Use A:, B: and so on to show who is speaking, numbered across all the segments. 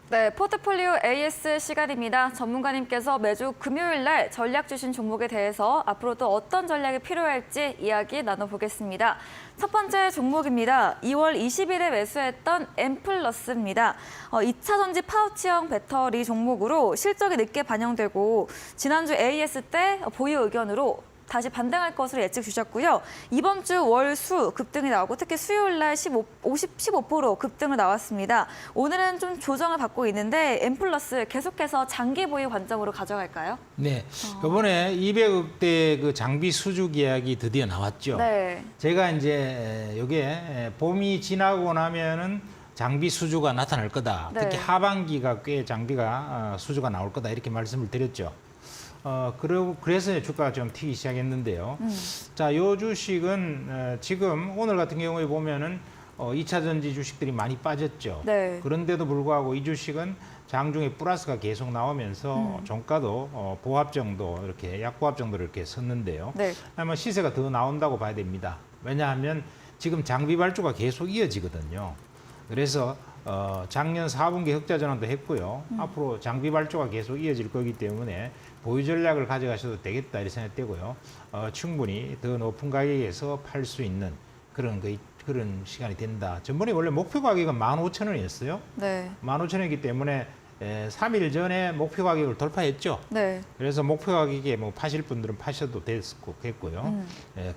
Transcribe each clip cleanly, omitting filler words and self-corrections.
A: 네, 포트폴리오 AS 시간입니다. 전문가님께서 매주 금요일 날 전략 주신 종목에 대해서 앞으로도 어떤 전략이 필요할지 이야기 나눠보겠습니다. 첫 번째 종목입니다. 2월 20일에 매수했던 엠플러스입니다. 2차 전지 파우치형 배터리 종목으로 실적이 늦게 반영되고 지난주 AS 때 보유 의견으로 다시 반등할 것으로 예측 주셨고요. 이번 주 월, 수 급등이 나오고 특히 수요일 날 15% 급등을 나왔습니다. 오늘은 좀 조정을 받고 있는데 엠플러스 계속해서 장기 보유 관점으로 가져갈까요?
B: 네, 이번에 200억대 그 장비 수주 계약이 드디어 나왔죠.
A: 네.
B: 제가 이제 이게 봄이 지나고 나면은 장비 수주가 나타날 거다.
A: 네.
B: 특히 하반기가 꽤 장비가 수주가 나올 거다 이렇게 말씀을 드렸죠. 그래서 주가가 좀 튀기 시작했는데요. 자, 요 주식은 지금 오늘 같은 경우에 보면은 2차 전지 주식들이 많이 빠졌죠.
A: 네.
B: 그런데도 불구하고 이 주식은 장중에 플러스가 계속 나오면서 종가도 보합 정도 이렇게 약보합 정도로 이렇게 섰는데요.
A: 네.
B: 아마 시세가 더 나온다고 봐야 됩니다. 왜냐하면 지금 장비 발주가 계속 이어지거든요. 그래서 작년 4분기 흑자 전환도 했고요. 앞으로 장비 발주가 계속 이어질 거기 때문에 보유 전략을 가져가셔도 되겠다 이렇게 생각되고요. 충분히 더 높은 가격에서 팔 수 있는 그런 시간이 된다. 전번에 원래 목표 가격은 15,000원이었어요.
A: 네.
B: 15,000원이기 때문에 3일 전에 목표 가격을 돌파했죠.
A: 네.
B: 그래서 목표 가격에 뭐 파실 분들은 파셔도 됐겠고요.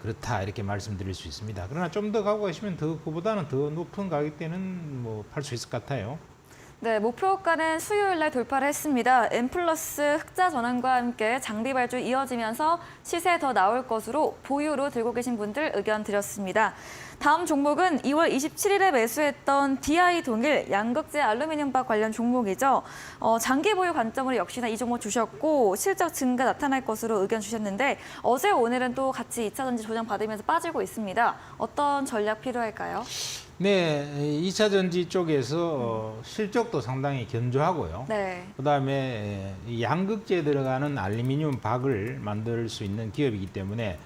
B: 그렇다 이렇게 말씀드릴 수 있습니다. 그러나 좀 더 가고 계시면 그보다는 더 높은 가격대는 뭐 팔 수 있을 것 같아요.
A: 네, 목표가는 수요일 날 돌파를 했습니다. 엠플러스 흑자 전환과 함께 장비 발주 이어지면서 시세 더 나올 것으로 보유로 들고 계신 분들 의견 드렸습니다. 다음 종목은 2월 27일에 매수했던 DI 동일 양극재 알루미늄박 관련 종목이죠. 장기 보유 관점으로 역시나 이 종목 주셨고 실적 증가 나타날 것으로 의견 주셨는데 어제 오늘은 또 같이 2차 전지 조정 받으면서 빠지고 있습니다. 어떤 전략 필요할까요?
B: 네, 2차 전지 쪽에서 실적도 상당히 견조하고요.
A: 네.
B: 그다음에 이 양극재에 들어가는 알루미늄 박을 만들 수 있는 기업이기 때문에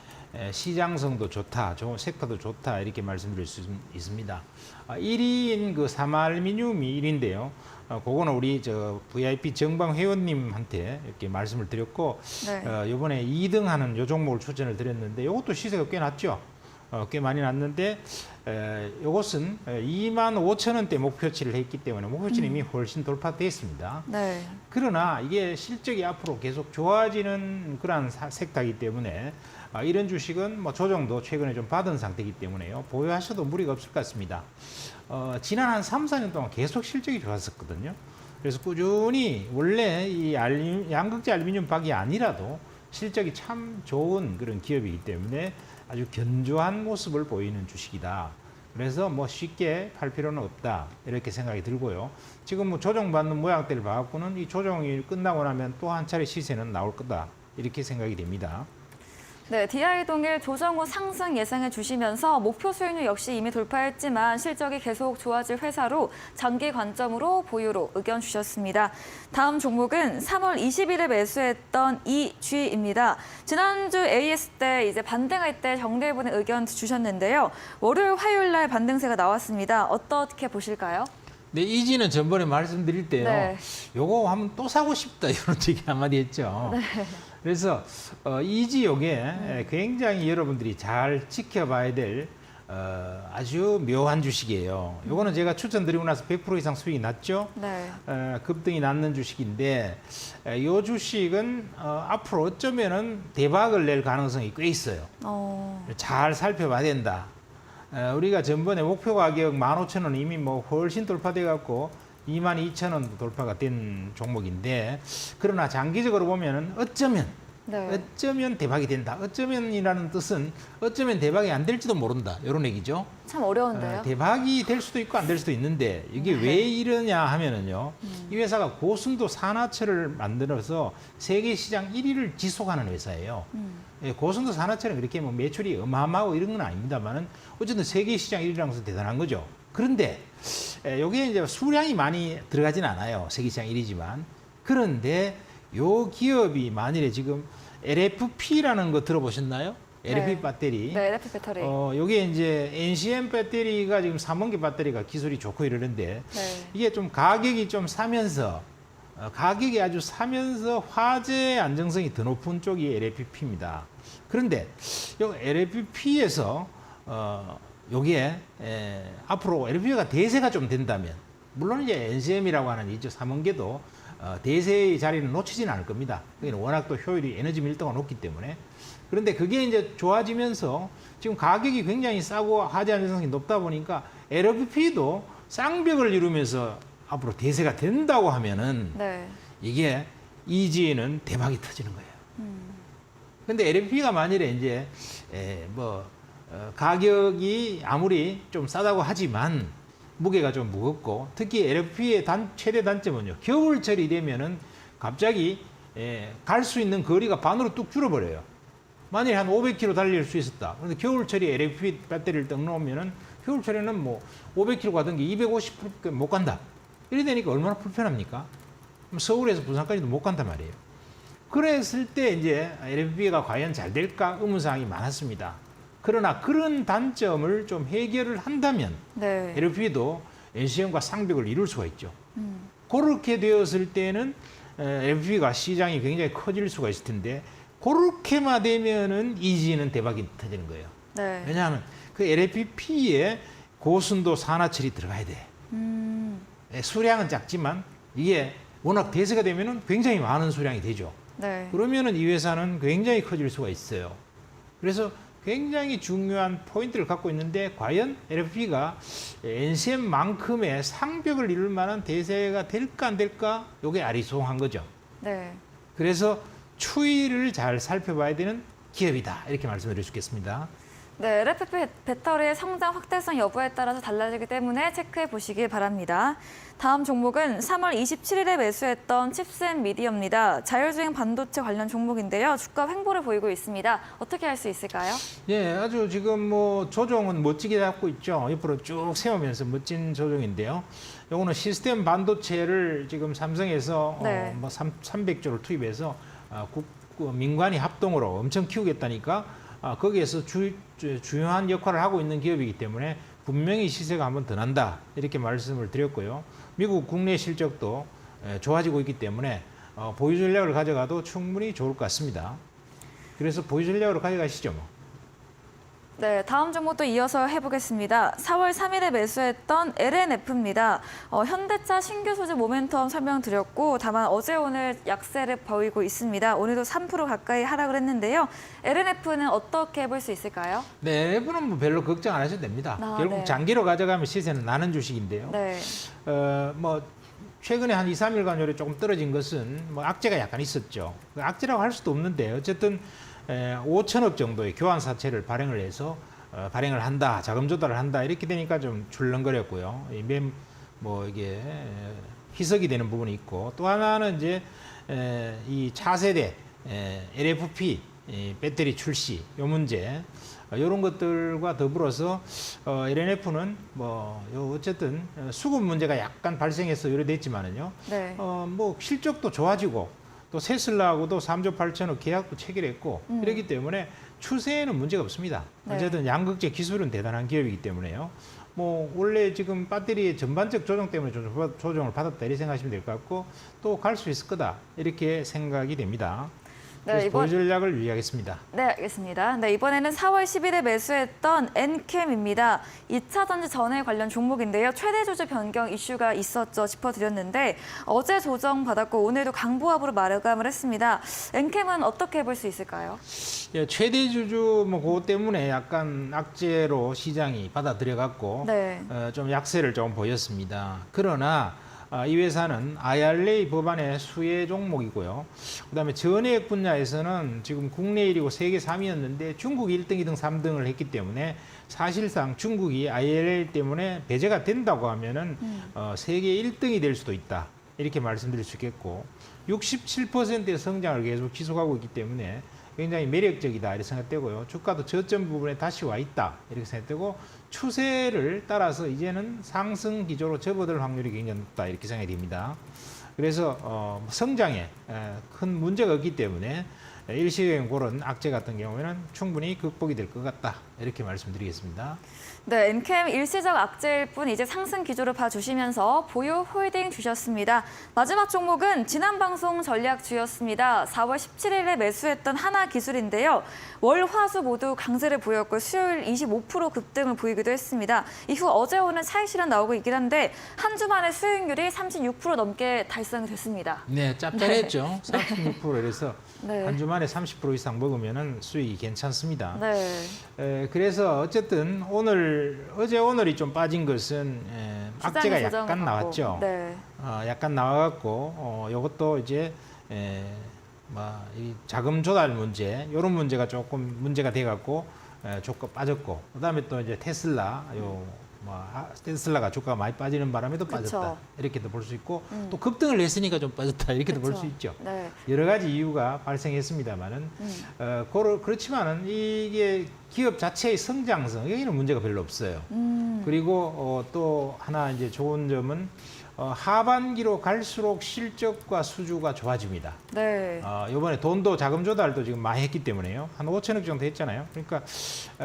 B: 시장성도 좋다, 섹터도 좋다 이렇게 말씀드릴 수 있습니다. 1위인 그 삼알루미늄이 1위인데요. 그거는 우리 VIP 정방 회원님한테 이렇게 말씀을 드렸고
A: 네.
B: 이번에 2등하는 요 종목을 추천을 드렸는데 이것도 시세가 꽤 낮죠. 꽤 많이 났는데 이것은 25,000원대 목표치를 했기 때문에 목표치는 이미 훨씬 돌파되어 있습니다.
A: 네.
B: 그러나 이게 실적이 앞으로 계속 좋아지는 그러한 섹터이기 때문에 이런 주식은 뭐 조정도 최근에 좀 받은 상태이기 때문에요. 보유하셔도 무리가 없을 것 같습니다. 지난 한 3, 4년 동안 계속 실적이 좋았었거든요. 그래서 꾸준히 원래 이 양극재 알루미늄 박이 아니라도 실적이 참 좋은 그런 기업이기 때문에 아주 견조한 모습을 보이는 주식이다. 그래서 뭐 쉽게 팔 필요는 없다. 이렇게 생각이 들고요. 지금 뭐 조정받는 모양대를 봐갖고는 이 조정이 끝나고 나면 또 한 차례 시세는 나올 거다. 이렇게 생각이 됩니다.
A: 네, DI 동일 조정 후 상승 예상해 주시면서 목표 수익률 역시 이미 돌파했지만 실적이 계속 좋아질 회사로 장기 관점으로 보유로 의견 주셨습니다. 다음 종목은 3월 20일에 매수했던 EG입니다. 지난주 AS 때 이제 반등할 때 정리해보는 의견 주셨는데요. 월요일, 화요일 날 반등세가 나왔습니다. 어떻게 보실까요?
B: 네, 이지는 전번에 말씀드릴 때요.
A: 네.
B: 요거 하면 또 사고 싶다 이런 얘기 한마디 했죠.
A: 네.
B: 그래서 이지 요게 굉장히 여러분들이 잘 지켜봐야 될 아주 묘한 주식이에요. 요거는 제가 추천드리고 나서 100% 이상 수익이 났죠.
A: 네.
B: 급등이 났는 주식인데 요 주식은 앞으로 어쩌면은 대박을 낼 가능성이 꽤 있어요. 잘 살펴봐야 된다. 우리가 전번에 목표 가격 15,000원 이미 뭐 훨씬 돌파돼 갖고 22,000원도 돌파가 된 종목인데 그러나 장기적으로 보면은 어쩌면 대박이 된다. 어쩌면이라는 뜻은 어쩌면 대박이 안 될지도 모른다. 이런 얘기죠.
A: 참 어려운데요.
B: 대박이 될 수도 있고 안 될 수도 있는데 이게 왜 이러냐 하면은요. 이 회사가 고순도 산화철을 만들어서 세계 시장 1위를 지속하는 회사예요. 고순도 산화철은 그렇게 뭐 매출이 어마어마하고 이런 건 아닙니다만은 어쨌든 세계 시장 1위라는 것은 대단한 거죠. 그런데 여기에 이제 수량이 많이 들어가진 않아요. 세계 시장 1위지만. 그런데 요 기업이 만일에 지금 LFP라는 거 들어보셨나요? LFP
A: 네.
B: 배터리.
A: 네, LFP 배터리.
B: 요게 이제 NCM 배터리가 지금 3원기 배터리가 기술이 좋고 이러는데
A: 네.
B: 이게 좀 가격이 좀 사면서 가격이 아주 사면서 화재 안정성이 더 높은 쪽이 LFP입니다. 그런데 요 LFP에서 요게 앞으로 LFP가 대세가 좀 된다면 물론 이제 NCM이라고 하는 이쪽 3원계도 대세의 자리는 놓치지는 않을 겁니다. 그게 워낙 또 효율이 에너지 밀도가 높기 때문에. 그런데 그게 이제 좋아지면서 지금 가격이 굉장히 싸고 화재 안정성이 높다 보니까 LFP도 쌍벽을 이루면서 앞으로 대세가 된다고 하면은
A: 네.
B: 이게 이지에는 대박이 터지는 거예요. 근데 LFP가 만일에 이제 가격이 아무리 좀 싸다고 하지만 무게가 좀 무겁고 특히 LFP의 최대 단점은요. 겨울철이 되면은 갑자기 갈 수 있는 거리가 반으로 뚝 줄어버려요. 만약에 한 500km 달릴 수 있었다. 그런데 겨울철에 LFP 배터리를 딱 놓으면은 겨울철에는 뭐 500km 가던 게 250km 못 간다. 이래 되니까 얼마나 불편합니까? 서울에서 부산까지도 못 간단 말이에요. 그랬을 때 이제 LFP가 과연 잘 될까 의문사항이 많았습니다. 그러나 그런 단점을 좀 해결을 한다면
A: 네.
B: LFP도 NCM과 쌍벽을 이룰 수가 있죠. 그렇게 되었을 때는 LFP가 시장이 굉장히 커질 수가 있을 텐데 그렇게만 되면은 이지는 대박이 터지는 거예요.
A: 네.
B: 왜냐하면 그 LFP에 고순도 산화철이 들어가야 돼. 수량은 작지만 이게 워낙 대세가 되면은 굉장히 많은 수량이 되죠.
A: 네.
B: 그러면은 이 회사는 굉장히 커질 수가 있어요. 그래서 굉장히 중요한 포인트를 갖고 있는데 과연 LFP가 NCM만큼의 상벽을 이룰 만한 대세가 될까 안 될까? 이게 아리송한 거죠.
A: 네.
B: 그래서 추이를 잘 살펴봐야 되는 기업이다. 이렇게 말씀드릴 수 있겠습니다.
A: 네, LFP 배터리의 성장 확대성 여부에 따라서 달라지기 때문에 체크해 보시길 바랍니다. 다음 종목은 3월 27일에 매수했던 칩스앤미디어입니다. 자율주행 반도체 관련 종목인데요. 주가 횡보를 보이고 있습니다. 어떻게 할 수 있을까요?
B: 예, 아주 지금 뭐 조정은 멋지게 잡고 있죠. 옆으로 쭉 세우면서 멋진 조정인데요. 요거는 시스템 반도체를 지금 삼성에서
A: 네.
B: 300조를 투입해서 민관이 합동으로 엄청 키우겠다니까 거기에서 중요한 역할을 하고 있는 기업이기 때문에 분명히 시세가 한번 더 난다 이렇게 말씀을 드렸고요. 미국 국내 실적도 좋아지고 있기 때문에 보유 전략을 가져가도 충분히 좋을 것 같습니다. 그래서 보유 전략으로 가져가시죠. 뭐.
A: 네, 다음 종목도 이어서 해보겠습니다. 4월 3일에 매수했던 LNF입니다. 현대차 신규 소재 모멘텀 설명드렸고 다만 어제 오늘 약세를 보이고 있습니다. 오늘도 3% 가까이 하락을 했는데요. LNF는 어떻게 볼 수 있을까요?
B: 네, LF는 뭐 별로 걱정 안 하셔도 됩니다. 결국
A: 네.
B: 장기로 가져가면 시세는 나는 주식인데요.
A: 네.
B: 뭐 최근에 한 2, 3일간 요래 조금 떨어진 것은 뭐 악재가 약간 있었죠. 악재라고 할 수도 없는데 어쨌든 5천억 정도의 교환 사채를 발행을 해서 발행을 한다, 자금 조달을 한다 이렇게 되니까 좀 출렁거렸고요. 뭐 이게 희석이 되는 부분이 있고 또 하나는 이제 이 차세대 LFP 배터리 출시 요 문제 이런 것들과 더불어서 LNF는 뭐 어쨌든 수급 문제가 약간 발생해서 요래됐지만은요.
A: 네.
B: 뭐 실적도 좋아지고 또 테슬라하고도 3조 8천억 계약도 체결했고 이렇기 때문에 추세에는 문제가 없습니다.
A: 네.
B: 어쨌든 양극재 기술은 대단한 기업이기 때문에요. 뭐 원래 지금 배터리의 전반적 조정 때문에 조정을 받았다 이렇게 생각하시면 될 것 같고 또 갈 수 있을 거다 이렇게 생각이 됩니다. 그래서 보유 전략을 유의하겠습니다.
A: 네, 알겠습니다. 네, 이번에는 4월 10일에 매수했던 엔캠입니다. 2차 전지 전해 관련 종목인데요. 최대 주주 변경 이슈가 있었죠. 짚어드렸는데 어제 조정 받았고 오늘도 강보합으로 마감을 했습니다. 엔캠은 어떻게 볼 수 있을까요?
B: 예, 최대 주주 뭐 그것 때문에 약간 악재로 시장이 받아들여갖고
A: 네.
B: 좀 약세를 좀 보였습니다. 그러나 이 회사는 IRA 법안의 수혜 종목이고요. 그다음에 전해액 분야에서는 지금 국내 1위고 세계 3위였는데 중국이 1등, 2등, 3등을 했기 때문에 사실상 중국이 IRA 때문에 배제가 된다고 하면은 세계 1등이 될 수도 있다. 이렇게 말씀드릴 수 있겠고 67%의 성장을 계속 지속하고 있기 때문에 굉장히 매력적이다 이렇게 생각되고요. 주가도 저점 부분에 다시 와 있다 이렇게 생각되고 추세를 따라서 이제는 상승 기조로 접어들 확률이 굉장히 높다 이렇게 생각이 됩니다. 그래서 성장에 큰 문제가 없기 때문에 일시적인 그런 악재 같은 경우에는 충분히 극복이 될 것 같다. 이렇게 말씀드리겠습니다.
A: 네, 엔캠 일시적 악재일 뿐 이제 상승 기조를 봐주시면서 보유 홀딩 주셨습니다. 마지막 종목은 지난 방송 전략주였습니다. 4월 17일에 매수했던 하나기술인데요. 월, 화, 수 모두 강세를 보였고 수요일 25% 급등을 보이기도 했습니다. 이후 어제 오늘 차익 실현 나오고 있긴 한데 한 주 만에 수익률이 36% 넘게 달성이 됐습니다.
B: 네, 짭짤했죠. 36%이래서
A: 네.
B: 한 주 만에 30% 이상 먹으면 수익이 괜찮습니다.
A: 네.
B: 그래서 어쨌든 어제 오늘이 좀 빠진 것은 악재가
A: 시장의
B: 약간
A: 조정을
B: 나왔죠.
A: 받고. 네.
B: 약간 나와갖고 이것도 이제 이 자금 조달 문제 이런 문제가 조금 문제가 돼갖고 조금 빠졌고 그다음에 또 이제 테슬라 테슬라가 주가가 많이 빠지는 바람에도 빠졌다.
A: 그쵸.
B: 이렇게도 볼 수 있고 또 급등을 했으니까 좀 빠졌다. 이렇게도 볼 수
A: 그쵸.
B: 있죠.
A: 네.
B: 여러 가지 이유가 발생했습니다만은 그렇지만은 이게 기업 자체의 성장성 여기는 문제가 별로 없어요. 그리고 또 하나 이제 좋은 점은 하반기로 갈수록 실적과 수주가 좋아집니다.
A: 네.
B: 이번에 돈도 자금 조달도 지금 많이 했기 때문에요. 한 5천억 정도 했잖아요. 그러니까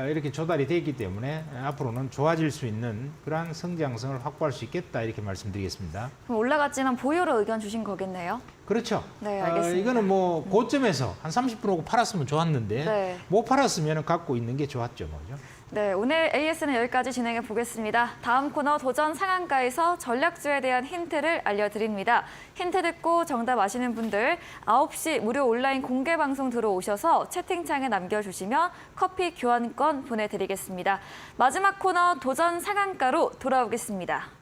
B: 이렇게 조달이 돼 있기 때문에 앞으로는 좋아질 수 있는 그러한 성장성을 확보할 수 있겠다 이렇게 말씀드리겠습니다.
A: 그럼 올라갔지만 보유로 의견 주신 거겠네요.
B: 그렇죠.
A: 네, 알겠습니다.
B: 이거는 뭐 고점에서 한 30% 팔았으면 좋았는데
A: 네.
B: 못 팔았으면 갖고 있는 게 좋았죠, 뭐죠.
A: 네, 오늘 AS는 여기까지 진행해 보겠습니다. 다음 코너 도전 상한가에서 전략주에 대한 힌트를 알려드립니다. 힌트 듣고 정답 아시는 분들 9시 무료 온라인 공개 방송 들어오셔서 채팅창에 남겨주시면 커피 교환권 보내드리겠습니다. 마지막 코너 도전 상한가로 돌아오겠습니다.